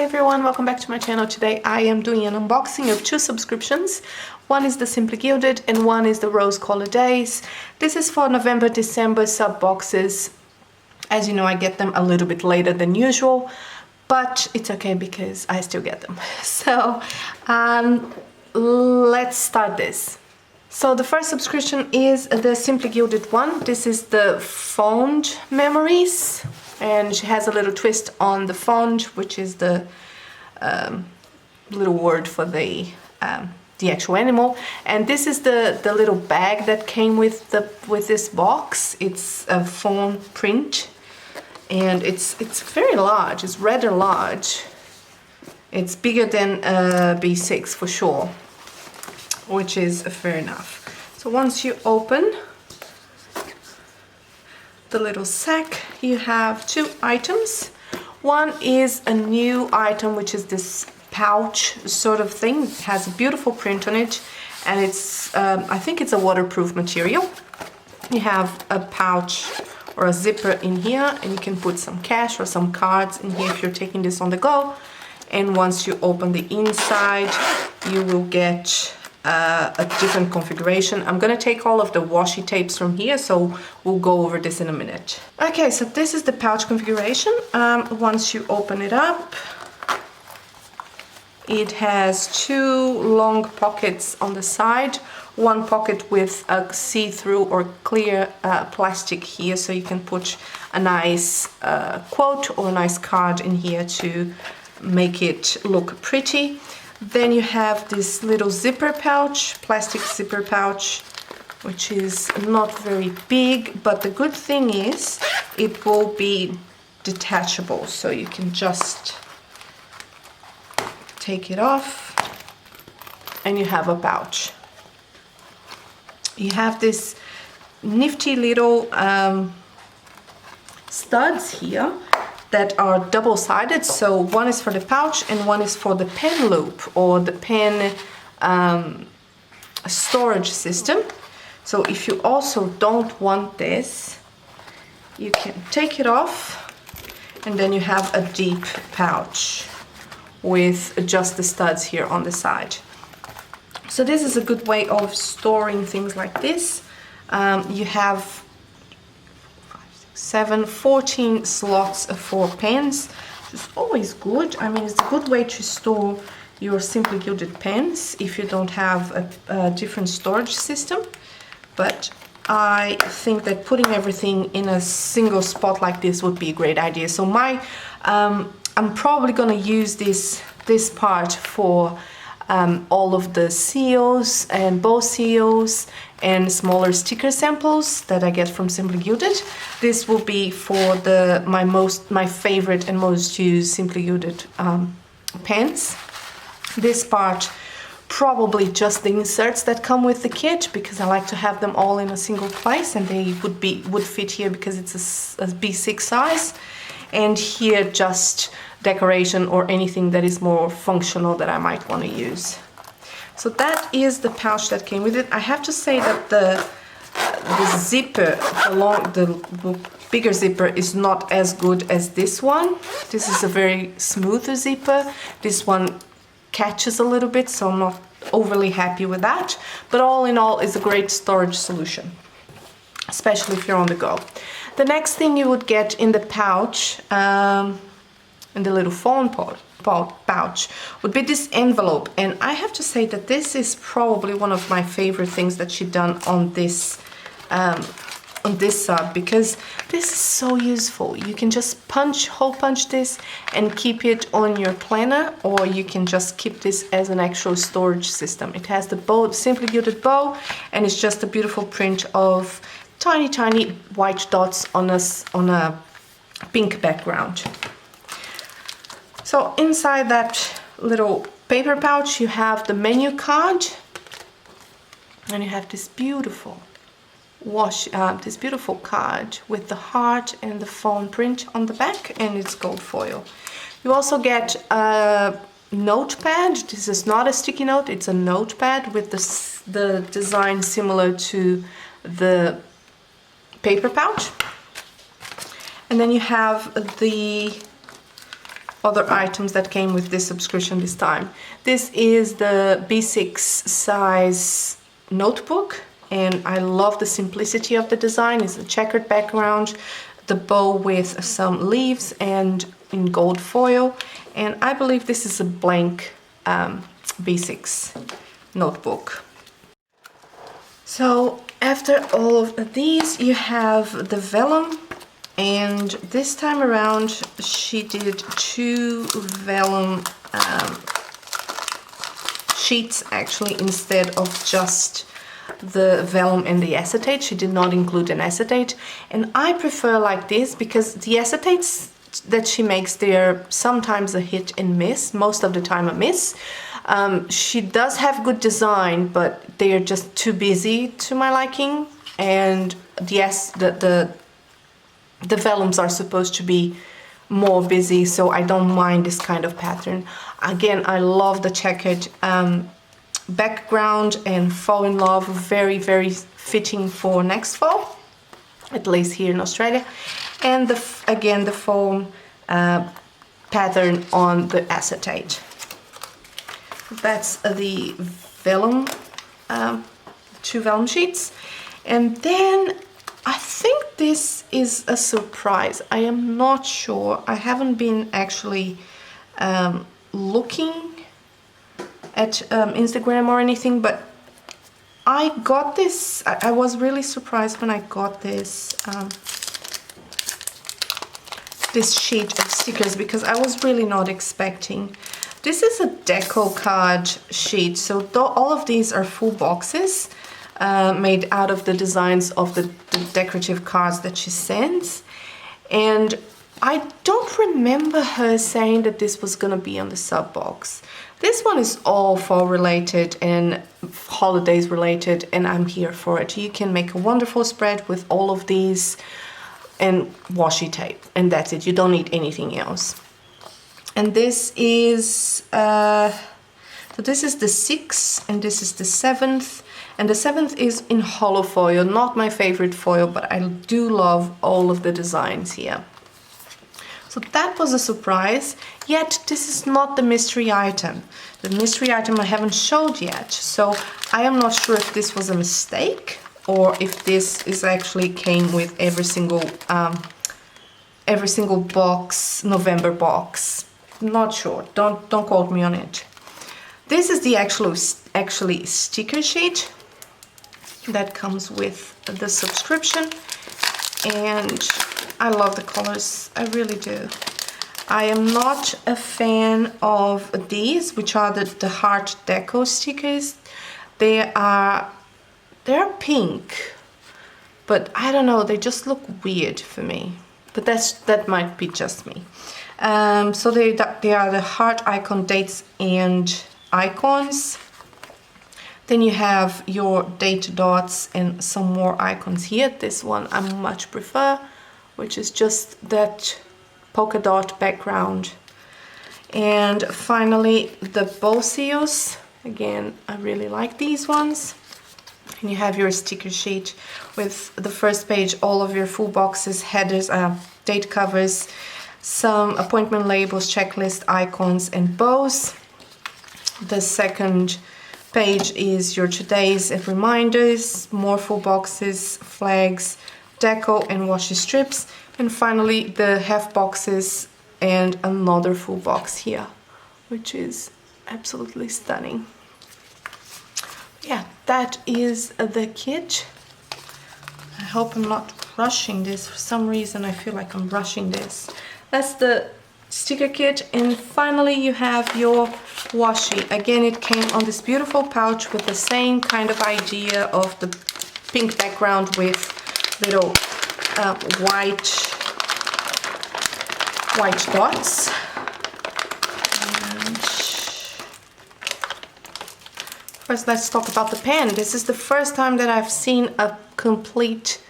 Hi everyone, welcome back to my channel. Today I am doing an unboxing of two subscriptions. One is the Simply Gilded and one is the Rose Color Daze. This is for November, December sub boxes. As you know, I get them a little bit later than usual, but it's okay because I still get them. So let's start this. So the first subscription is the Simply Gilded one. This is the Fond Memories, and she has a little twist on the fond, which is the little word for the actual animal. And this is the little bag that came with this box. It's a fawn print, and it's very large. It's rather large. It's bigger than B6 for sure, which is fair enough. So once you open the little sack, you have two items. One is a new item, which is this pouch sort of thing. It has a beautiful print on it, and it's I think it's a waterproof material. You have a pouch or a zipper in here, and you can put some cash or some cards in here if you're taking this on the go. And once you open the inside, you will get a different configuration. I'm gonna take all of the washi tapes from here, so we'll go over this in a minute. Okay, so this is the pouch configuration. Once you open it up, it has two long pockets on the side. One pocket with a see-through or clear plastic here, so you can put a nice quote or a nice card in here to make it look pretty. Then you have this little zipper pouch, plastic zipper pouch, which is not very big, but the good thing is it will be detachable, so you can just take it off and you have a pouch. You have this nifty little studs here that are double-sided, so one is for the pouch and one is for the pen loop or the pen storage system. So if you also don't want this, you can take it off, and then you have a deep pouch with just the studs here on the side. So this is a good way of storing things like this. You have 14 slots for pens, which is always good. I mean, it's a good way to store your Simply Gilded pens if you don't have a different storage system. But I think that putting everything in a single spot like this would be a great idea. So I'm probably gonna use this part for all of the seals and bow seals and smaller sticker samples that I get from Simply Gilded. This will be for my favorite and most used Simply Gilded pens. This part probably just the inserts that come with the kit, because I like to have them all in a single place, and they would fit here because it's a B6 size. And here just decoration or anything that is more functional that I might want to use. So that is the pouch that came with it. I have to say that the zipper, the bigger zipper, is not as good as this one. This is a very smooth zipper. This one catches a little bit, so I'm not overly happy with that. But all in all, it's a great storage solution, especially if you're on the go. The next thing you would get in the pouch, in the little phone pouch, would be this envelope. And I have to say that this is probably one of my favorite things that she done on this sub, because this is so useful. You can just hole punch this and keep it on your planner, or you can just keep this as an actual storage system. It has the bow, Simply Gilded bow, and it's just a beautiful print of tiny white dots on a pink background. So inside that little paper pouch, you have the menu card, and you have this beautiful this beautiful card with the heart and the phone print on the back, and it's gold foil. You also get a notepad. This is not a sticky note, it's a notepad with the design similar to the paper pouch. And then you have the other items that came with this subscription this time. This is the B6 size notebook, and I love the simplicity of the design. It's a checkered background, the bow with some leaves and in gold foil, and I believe this is a blank B6 notebook. So after all of these, you have the vellum, and this time around she did 2 vellum sheets actually, instead of just the vellum and the acetate. She did not include an acetate, and I prefer like this because the acetates that she makes, they're sometimes a hit and miss, most of the time a miss. She does have good design, but they are just too busy to my liking, and yes, the vellums are supposed to be more busy, so I don't mind this kind of pattern. Again, I love the checkered background and fall in love, very, very fitting for next fall, at least here in Australia. And again, the foam pattern on the acetate. That's the vellum, 2 vellum sheets. And then I think this is a surprise. I am not sure. I haven't been actually looking at Instagram or anything, but I got this. I was really surprised when I got this this sheet of stickers, because I was really not expecting. This is a deco card sheet, so all of these are full boxes made out of the designs of the decorative cards that she sends. And I don't remember her saying that this was gonna be on the sub box. This one is all fall related and holidays related, and I'm here for it. You can make a wonderful spread with all of these and washi tape, and that's it. You don't need anything else. And this is so this is the 6th and this is the 7th, and the 7th is in hollow foil, not my favorite foil, but I do love all of the designs here. So that was a surprise, yet this is not the mystery item. The mystery item I haven't showed yet, so I am not sure if this was a mistake or if this is actually came with every single box, November box. Not sure, don't quote me on it. This is the actually sticker sheet that comes with the subscription, and I love the colors, I really do. I am not a fan of these, which are the heart deco stickers. They're pink, but I don't know, they just look weird for me. But that might be just me. So they are the heart icon, dates and icons. Then you have your date dots and some more icons here. This one I much prefer, which is just that polka dot background. And finally the bow seals. Again, I really like these ones. And you have your sticker sheet with the first page, all of your full boxes, headers, date covers, some appointment labels, checklist, icons, and bows. The second page is your today's and reminders, more full boxes, flags, deco, and washi strips. And finally, the half boxes and another full box here, which is absolutely stunning. Yeah, that is the kit. I hope I'm not rushing this. For some reason I feel like I'm rushing this. That's the sticker kit, and finally you have your washi. Again, it came on this beautiful pouch with the same kind of idea of the pink background with little white dots. And first, let's talk about the pen. This is the first time that I've seen a complete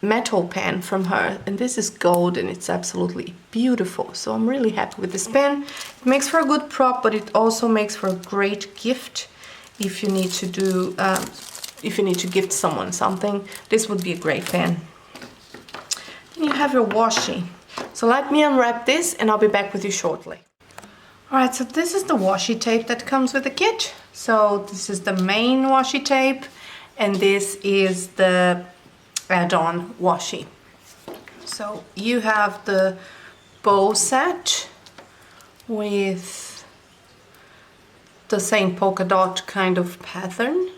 metal pen from her, and this is gold and it's absolutely beautiful. So I'm really happy with this pen. It makes for a good prop, but it also makes for a great gift if you need to do if you need to gift someone something. This would be a great pen. Then you have your washi. So let me unwrap this and I'll be back with you shortly. Alright, so this is the washi tape that comes with the kit. So this is the main washi tape and this is the add-on washi. So you have the bow set with the same polka dot kind of pattern.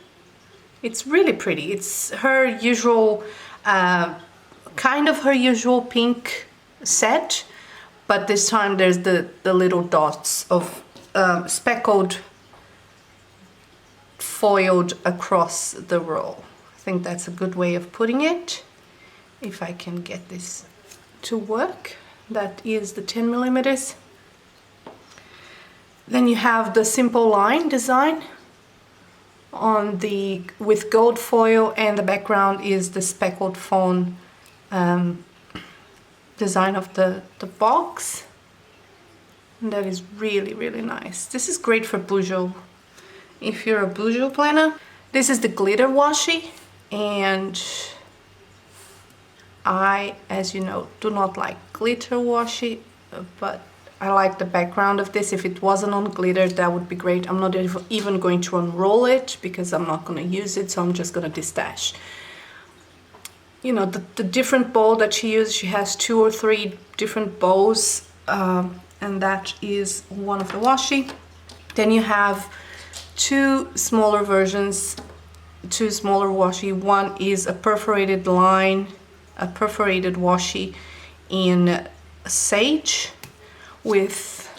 It's really pretty. It's her usual, kind of her usual pink set, but this time there's the little dots of speckled foiled across the roll. I think that's a good way of putting it. If I can get this to work. That is the 10 millimeters. Then you have the simple line design on with gold foil, and the background is the speckled fawn design of the box. And that is really, really nice. This is great for bougie. If you're a bougie planner. This is the glitter washi, and I, as you know, do not like glitter washi, but I like the background of this. If it wasn't on glitter, that would be great. I'm not even going to unroll it because I'm not going to use it, so I'm just going to distash. You know, the different bowl that she uses, she has 2 or 3 different bowls, and that is one of the washi. Then you have 2 smaller versions, 2 smaller washi. One is a perforated line, a perforated washi in sage with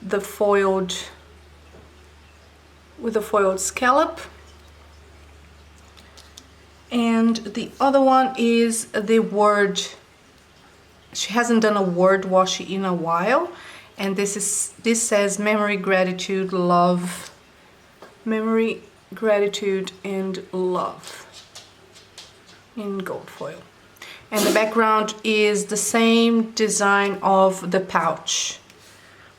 the foiled scallop, and the other one is the word. She hasn't done a word washi in a while, and this says memory, gratitude, love, memory, gratitude, and love in gold foil. And the background is the same design of the pouch,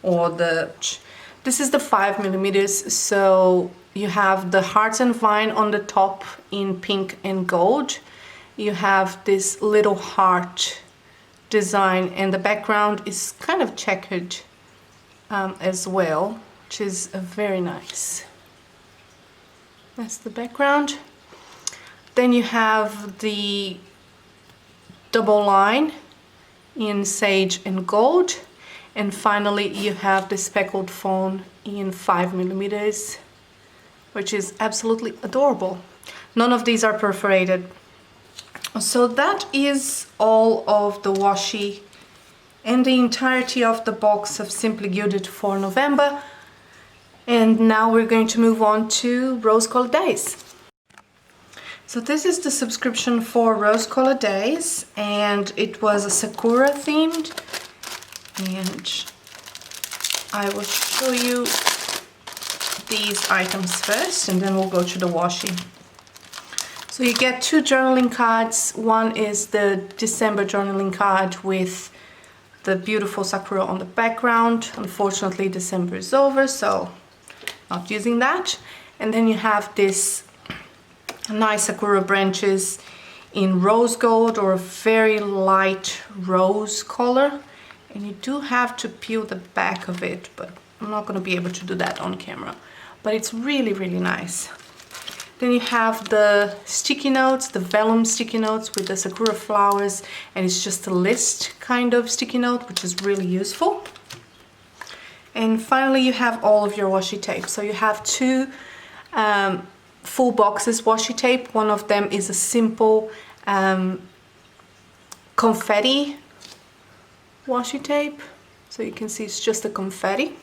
or this is the 5 millimeters. So you have the hearts and vine on the top in pink and gold. You have this little heart design, and the background is kind of checkered as well, which is very nice. That's the background. Then you have the double line in sage and gold, and finally you have the speckled fawn in 5 millimeters, which is absolutely adorable. None of these are perforated. So that is all of the washi and the entirety of the box of Simply Gilded for November. And now we're going to move on to Rose Colored Daze. So this is the subscription for Rose Colored Daze, and it was a Sakura themed, and I will show you these items first and then we'll go to the washi. So you get 2 journaling cards. One is the December journaling card with the beautiful Sakura on the background. Unfortunately December is over, so not using that. And then you have this nice Sakura branches in rose gold or a very light rose color, and you do have to peel the back of it, but I'm not going to be able to do that on camera, but it's really, really nice. Then you have the sticky notes, the vellum sticky notes with the Sakura flowers, and it's just a list kind of sticky note, which is really useful. And finally you have all of your washi tape. So you have 2 full boxes washi tape. One of them is a simple confetti washi tape, so you can see it's just a confetti.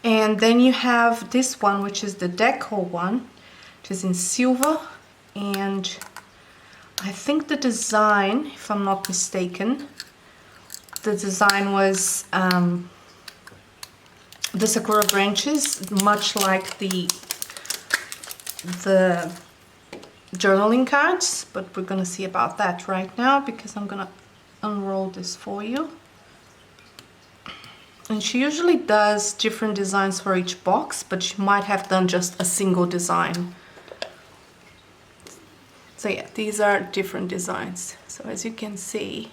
And then you have this one, which is the deco one, which is in silver, and I think the design, if I'm not mistaken, the design was the Sakura branches, much like the journaling cards, but we're gonna see about that right now because I'm gonna unroll this for you. And she usually does different designs for each box, but she might have done just a single design. So yeah, these are different designs. So as you can see,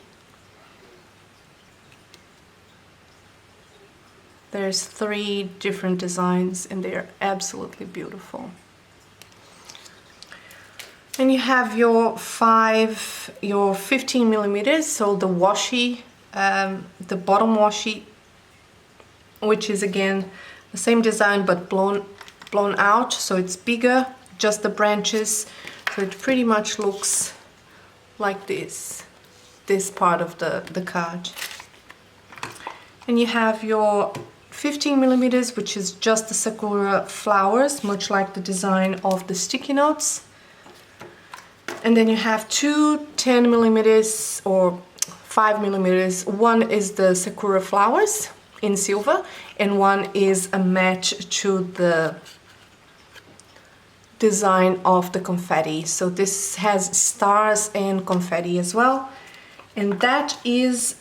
There's 3 different designs and they're absolutely beautiful. And you have your 15 millimeters, so the washi, the bottom washi, which is again the same design but blown out, so it's bigger, just the branches, so it pretty much looks like this part of the card. And you have your 15 millimeters, which is just the sakura flowers, much like the design of the sticky notes. And then you have 2 10 millimeters or 5 millimeters. One is the sakura flowers in silver, and one is a match to the design of the confetti. So this has stars and confetti as well. And that is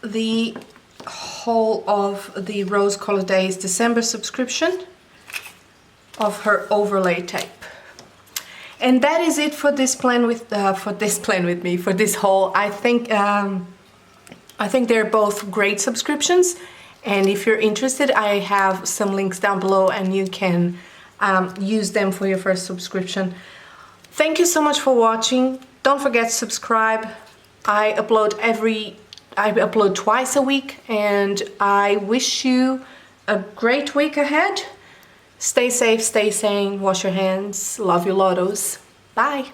the whole of the Rose Colored Daze December subscription of her overlay tape. And that is it for this plan with me, for this haul. I think they're both great subscriptions, and if you're interested, I have some links down below and you can use them for your first subscription. Thank you so much for watching. Don't forget to subscribe. I upload twice a week, and I wish you a great week ahead. Stay safe, stay sane, wash your hands, love your lottles. Bye!